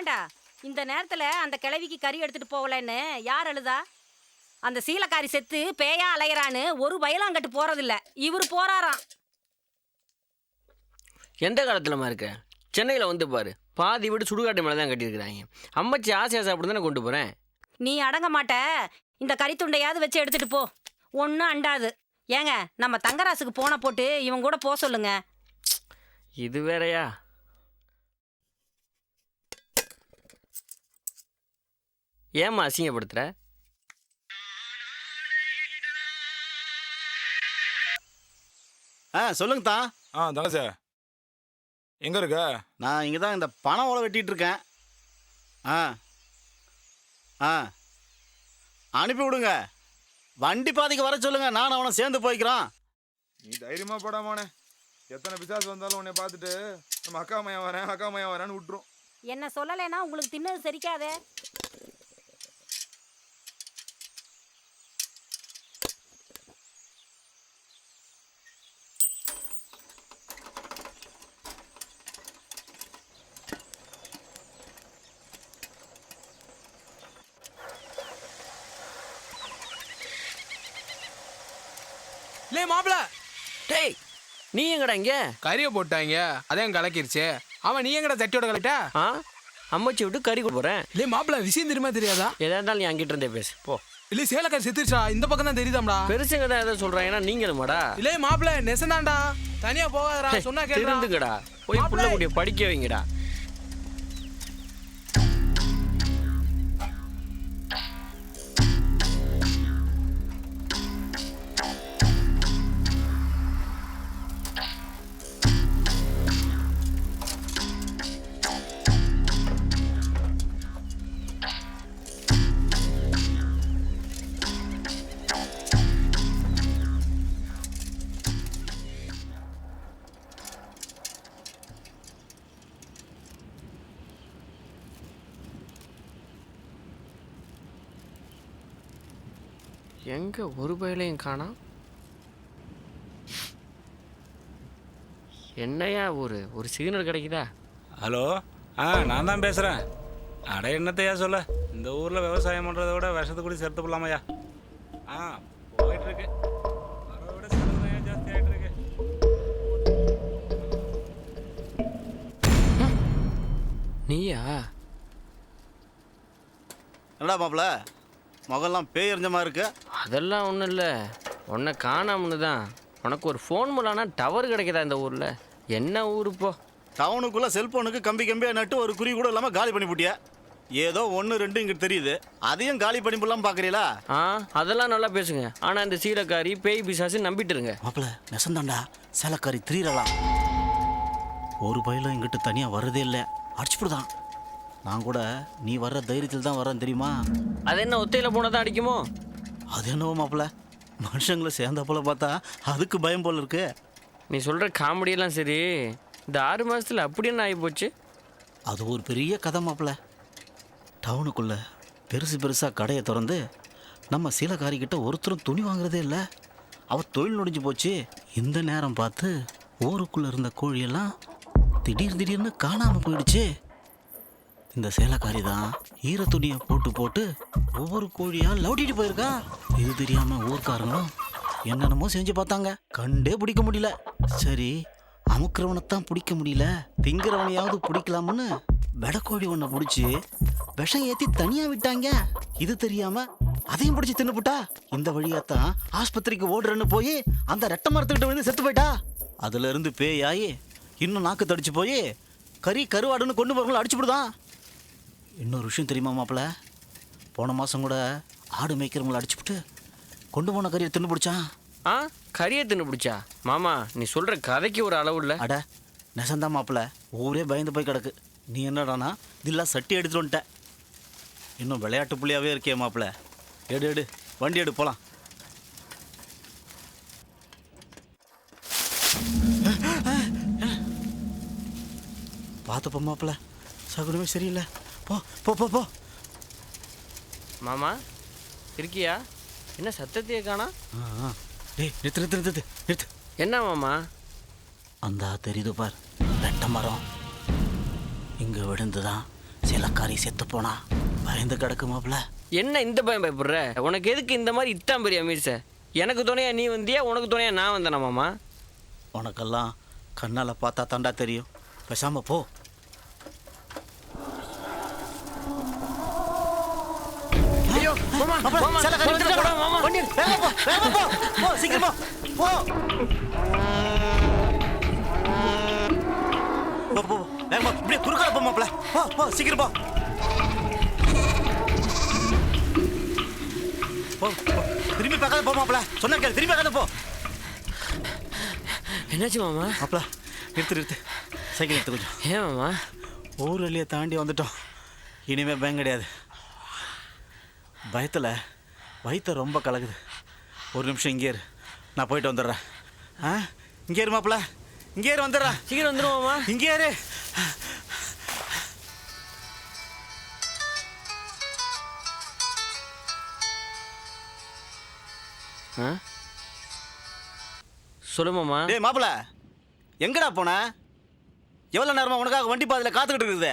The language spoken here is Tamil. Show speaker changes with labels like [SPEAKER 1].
[SPEAKER 1] ஏண்டா இந்த நேரத்துல அந்த கிழவிக்கு கறி எடுத்துட்டு போகலன்னு யார் அழுதா? அந்த சீலக்காரி செத்து பேயா அலையறான்னு ஒரு பயலாங்கட்டு போறதில்ல, இவரு போறாராம்.
[SPEAKER 2] எந்த காலத்துலமா இருக்க? சென்னையில் வந்து பாரு, பாதி வீடு சுடுகாட்டு மேலே தான் கட்டியிருக்கிறாங்க. அம்மச்சி ஆசையாக சாப்பிட்டு தானே கொண்டு போகிறேன்.
[SPEAKER 1] நீ அடங்க மாட்ட. இந்த கறி துண்டையாவது வச்சு எடுத்துட்டு போ, ஒன்றும் அண்டாது. ஏங்க, நம்ம தங்கராசுக்கு போன போட்டு இவன் கூட போக சொல்லுங்க.
[SPEAKER 2] இது வேறையா? ஏம்மா அசிங்கப்படுத்துற?
[SPEAKER 3] சொல்லுங்க தான்.
[SPEAKER 4] தங்கசே எங்க இருக்க?
[SPEAKER 3] நான் இங்கே தான் இந்த பணம் ஓலை வெட்டிட்டு இருக்கேன். அனுப்பி விடுங்க. வண்டி பாதிக்கு வர சொல்லுங்க, நான் அவனை சேர்ந்து போய்க்கிறான்.
[SPEAKER 4] நீ தைரியமா போடாமோனே. எத்தனை பிசாசு வந்தாலும் உன்னை பார்த்துட்டு நம்ம அக்கா மையம் வரேன்னு விட்டுரும்.
[SPEAKER 1] என்ன சொல்லலைன்னா உங்களுக்கு தின்னது சரிக்காதே.
[SPEAKER 5] லே மாப்பிள,
[SPEAKER 2] டேய், நீ எங்கடா இங்கே?
[SPEAKER 5] கறியை போட்டாங்க, அதையும் கலக்கிருச்சு. அவன் நீ எங்கடா தட்டியோட கலட்டா?
[SPEAKER 2] அம்மச்சி விட்டு கறி கொண்டு போகிறேன்.
[SPEAKER 5] லே மாப்பிள, விஷயம் தெரியுமா தெரியாதா?
[SPEAKER 2] எதா இருந்தாலும் நீ அங்கிட்ட இருந்தே பேசு போ.
[SPEAKER 5] இல்ல சேலக்காரி செத்துருச்சா, இந்த பக்கம் தான் தெரியுதாம்டா.
[SPEAKER 2] பெருசுங்க தான் எதை சொல்கிறாங்கன்னா நீங்களுமாடா?
[SPEAKER 5] இல்லே மாப்பிள, நெசந்தாண்டா, தனியா போகாதடா, சொன்னா கேளுடா.
[SPEAKER 2] திருந்துங்கடா, போய் புள்ள குட்டியை படிக்க வைங்கடா. எங்க ஒரு பயலையும் காணோம். என்னையா ஒரு சிக்னல் கிடைக்குதா?
[SPEAKER 6] ஹலோ, நான் தான் பேசுகிறேன். அட என்னத்தையா சொல்ல, இந்த ஊரில் விவசாயம் பண்ணுறத விட விஷத்தை கூட சேர்த்து போடலாமையா? போயிட்டுருக்கு. அதை விட செலவு ஜாஸ்தி ஆகிட்டு இருக்கு.
[SPEAKER 2] நீயா?
[SPEAKER 3] என்னடா மாப்பிள்ள, முகெல்லாம் பேய் எறிஞ்ச மாதிரி இருக்கு.
[SPEAKER 2] அதெல்லாம் ஒன்றும் இல்லை, உன்னை காணாமனு தான். உனக்கு ஒரு ஃபோன் மூலம்னா டவர் கிடைக்குதா இந்த ஊரில்? என்ன ஊர் இப்போ?
[SPEAKER 3] டவுனுக்குள்ளே செல்ஃபோனுக்கு கம்பியாக நட்டு ஒரு குறி கூட இல்லாமல் காலி பண்ணி போட்டியா? ஏதோ 1-2 இங்கே தெரியுது, அதையும் காலி பண்ணி போடலாம் பார்க்குறீங்களா?
[SPEAKER 2] அதெல்லாம் நல்லா பேசுங்க. ஆனால் இந்த சீலக்காரி பேய் பிசாசு நம்பிட்டுருங்க.
[SPEAKER 3] மாப்பிள்ள நெசந்தாண்டா, சேலக்காரி திரியலாம். ஒரு பயிலும் எங்கிட்ட தனியாக வர்றதே இல்லை, அடிச்சுப்புடுதான். நான் கூட நீ வர்ற தைரியத்தில் தான் வரேன் தெரியுமா?
[SPEAKER 2] அது என்ன ஒத்தையில் போனதான் அடிக்குமோ?
[SPEAKER 3] அது என்னவோ மாப்பிள்ள, மனுஷங்களை சேர்ந்த போல பார்த்தா அதுக்கு பயம் போல இருக்கு.
[SPEAKER 2] நீ சொல்கிற காமெடியெல்லாம் சரி, இந்த 6 மாதத்தில் அப்படி என்ன ஆகி போச்சு?
[SPEAKER 3] அது ஒரு பெரிய கதை மாப்பிள்ள. டவுனுக்குள்ளே பெருசாக கடையை திறந்து நம்ம சீலக்காரிக்கிட்ட ஒருத்தரும் துணி வாங்குறதே இல்லை. அவள் தொழில் நொடிஞ்சு போச்சு. இந்த நேரம் பார்த்து ஊருக்குள்ளே இருந்த கோழியெல்லாம் திடீர்னு காணாமல் போயிடுச்சு. இந்த சேலக்காரி தான் ஈர துணியை போட்டு ஒவ்வொரு கோழியாக லவுட்டிட்டு போயிருக்கா. இது தெரியாமல் ஊர்க்காரங்களும் என்னென்னமோ செஞ்சு பார்த்தாங்க, கண்டே பிடிக்க முடியல. சரி, அமுக்கிறவனைத்தான் பிடிக்க முடியல, திங்கிறவனையாவது பிடிக்கலாம்னு வெடக்கோழி ஒன்றை பிடிச்சி விஷம் ஏற்றி தனியாக விட்டாங்க. இது தெரியாமல் அதையும் பிடிச்சி தின்னுபுட்டா. இந்த வழியாத்தான் ஆஸ்பத்திரிக்கு ஓடுறேன்னு போய் அந்த ரெட்டை மரத்துக்கிட்ட வந்து செத்து போயிட்டா. அதுலேருந்து பேயாயி இன்னும் நாக்கு தடிச்சு போய் கருவாடுன்னு கொண்டு போகிறவங்கள அடிச்சுவிடுதான். இன்னொரு விஷயம் தெரியுமா மாப்பிள்ள, போன மாதம் கூட ஆடு மேய்க்கிறவங்களை அடிச்சுவிட்டு கொண்டு போன கறியை தின்னு பிடிச்சான்.
[SPEAKER 2] கறியை தின்னு பிடிச்சா? மாமா, நீ சொல்கிற கதைக்கு ஒரு அளவு இல்லை.
[SPEAKER 3] அட நெசந்தான் மாப்பிள்ள, ஊரே பயந்து போய் கிடக்கு. நீ என்னடானா இதெல்லாம் சட்டி எடுத்துட்டு வந்துட்ட. இன்னும் விளையாட்டு புள்ளியாகவே இருக்கே மாப்பிள்ள. எடு வண்டி எடு போகலாம். பார்த்துப்போ மாப்பிள்ள, சகுனமே சரியில்லை. போ போ போ போ.
[SPEAKER 2] மாமா இருக்கியா? என்ன சத்தத்தையே காணா?
[SPEAKER 3] டேய் நிறுத்து.
[SPEAKER 2] என்ன மாமா?
[SPEAKER 3] அந்த தெரியுது பார், ரெட்டை மரம். இங்கே விழுந்துதான் சிலக்காரி செத்து போனா பயந்து கிடக்கு மாப்பிள்ள.
[SPEAKER 2] என்ன இந்த பயம் பயப்படுற? உனக்கு எதுக்கு இந்த மாதிரி இத்தான் பெரிய மீர்ச? எனக்கு துணையா நீ வந்தியா, உனக்கு துணையா நான் வந்தேனா மாமா?
[SPEAKER 3] உனக்கெல்லாம் கண்ணால் பார்த்தா தாண்டா தெரியும். பேசாம போ.
[SPEAKER 2] ஐயோ மாமா, மாமா,
[SPEAKER 3] சிலக்காரி
[SPEAKER 2] பக்கத்துல போடா, மாமா.
[SPEAKER 3] வண்டி எடு. வேகமா போ, போ, சீக்கிரமா போ. போ, போ, வேகமா இப்படியே குறுக்கால போ மாப்பிள்ள. போ, போ, சீக்கிரம் போ. போ, போ. திரும்பி பார்க்காத போ மாப்பிள்ள. சொன்ன கேளு, திரும்பி பார்க்காத போ.
[SPEAKER 2] என்னாச்சு மாமா?
[SPEAKER 3] மாப்பிள்ள நிறுத்து. சைக்கிள் எடுத்து கொஞ்சம்.
[SPEAKER 2] ஏன் மாமா?
[SPEAKER 3] ஊர் வழியை தாண்டி வந்துட்டோம். இனிமே பயம் கிடையாது. பயத்தில் வயிற்று ரொம்ப கலக்குது. ஒரு நிமிஷம் இங்கே இரு, நான் போயிட்டு வந்துடுறேன். இங்கே இரு மாப்பிள்ள, இங்கே இரு, வந்துடுறேன்.
[SPEAKER 2] சீக்கிரம் வந்துடும் மாமா.
[SPEAKER 3] இங்கே இரு.
[SPEAKER 2] சொல்லு மாமா.
[SPEAKER 3] டேய் மாப்பிள்ள, எங்கடா போன? எவ்வளோ நேரமா உனக்காக வண்டி பாதையில் காத்துக்கிட்டு இருக்குது?